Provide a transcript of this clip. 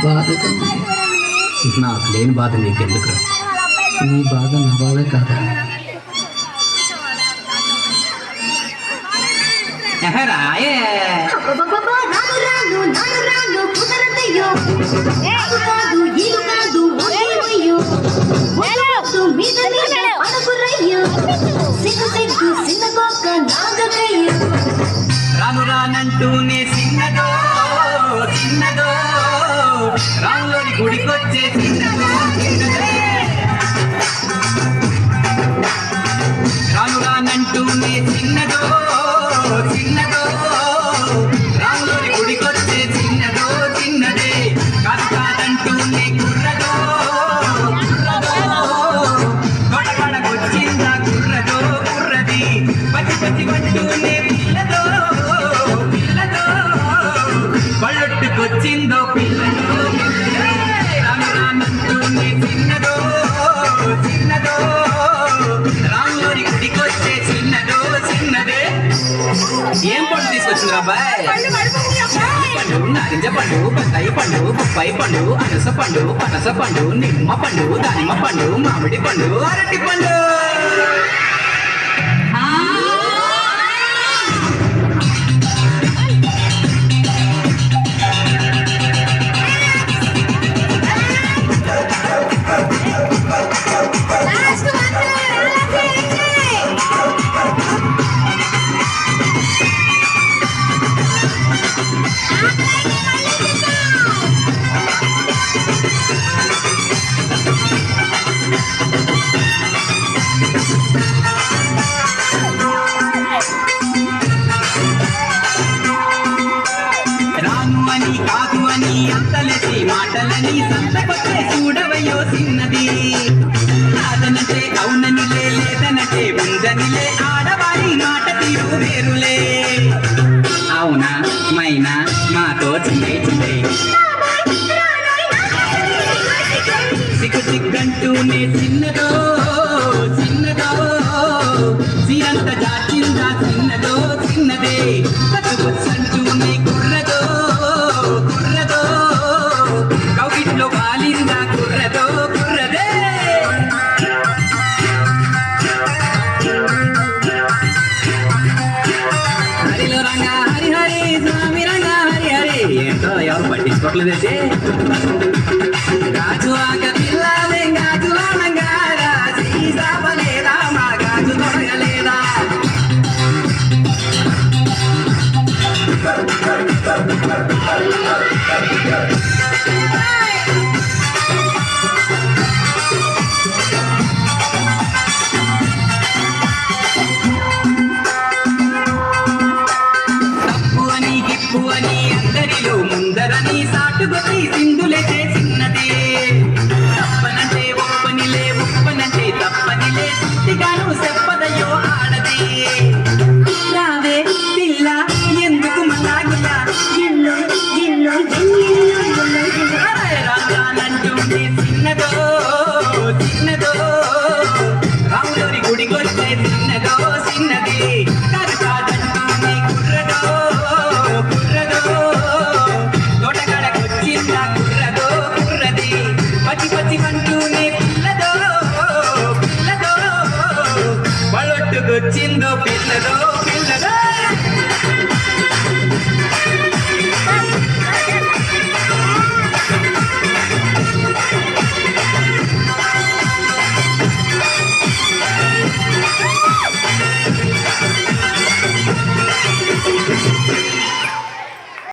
బాధగా నాకు లేని బాధ నీకెందుకు? నీ బాధ నా బాధ కాదా? రాయే రాను రానంటూనే చిన్నదో చిన్నదో రాములోని గుడికొచ్చే చిన్నదో రాను రానంటూనే చిన్నదో చిన్నదో రాములోని గుడికొచ్చే చిన్నదో చిన్నదే కాదు కాదంటూనే కుర్రదో కుర్రదో గొడగడకొచ్చిందా కుర్రదో కుర్రది పచ్చి పచ్చి పట్టునే పిల్లదో పిల్లదో బళ్ళొట్టుకొచ్చిందో పిల్లదో రాను రానంటూనే చిన్నదో చిన్నదో రాములోని గుడికొచ్చే చిన్నదో చిన్నదే. ఏం పండు తీసుకొచ్చింది అబ్బాయి? పండు నారింజ పండు బత్తాయి పండు బొప్పాయి పండు అనస పండు పనస పండు నిమ్మ పండు దానిమ్మ పండు మామిడి పండు అరటి పండు. కాదు అని అంతలసి మాటలని సంతకొచ్చే చూడవయ్యో చిన్నది కాదనంటే అవుననిలే లేదనంటే ఉందనిలే ఆడవారి మాట తీరు వేరులే అవునా మైనా మాతో చిన్నే చిన్నే సిగ్గు సిగ్గంటూనే చిన్నదో చిన్నదో సీరంత దాచిందా చిన్నదో చిన్నదే కచ్చుకొచ్చంటూనే కుర్రదో కుర్రదో కౌగిట్లో కాలిందా కుర్రదో కుర్రదే. హరిలో రంగా హరి హరి స్వామి రంగా హరి హరి ఏంటో ఎవరు పట్టించుకోవట్లేదే గాజు ఆక పిల్లలే గాజు ఆనంగారా సీసాపలేదా మా గాజు తొడగలేదా తప్పు అని గిప్పు అని అందరిలో ముందరని సాటుగొట్టి సింధులే చేసిన్నది తప్పనంటే ఒప్పనిలే ఒప్పనంటే తప్పనిలే సుట్టిగాను చెప్పదయ్యో ఆడది రావే పిల్ల ఎందుకు మలాగులా రాజానంటూనే చిన్నదో చిన్నదో రాములోని గుడికొచ్చే చిన్నదో చిన్నది కాదు కాదంటూనే కుర్రదో కుర్రదో తోటగడకొచ్చిందా కుర్రదో కుర్రది పచ్చి పచ్చి అంటూనే పిల్లదో పిల్లదో బళ్ళొట్టుకొచ్చిందో పిల్లదో పిల్లదో.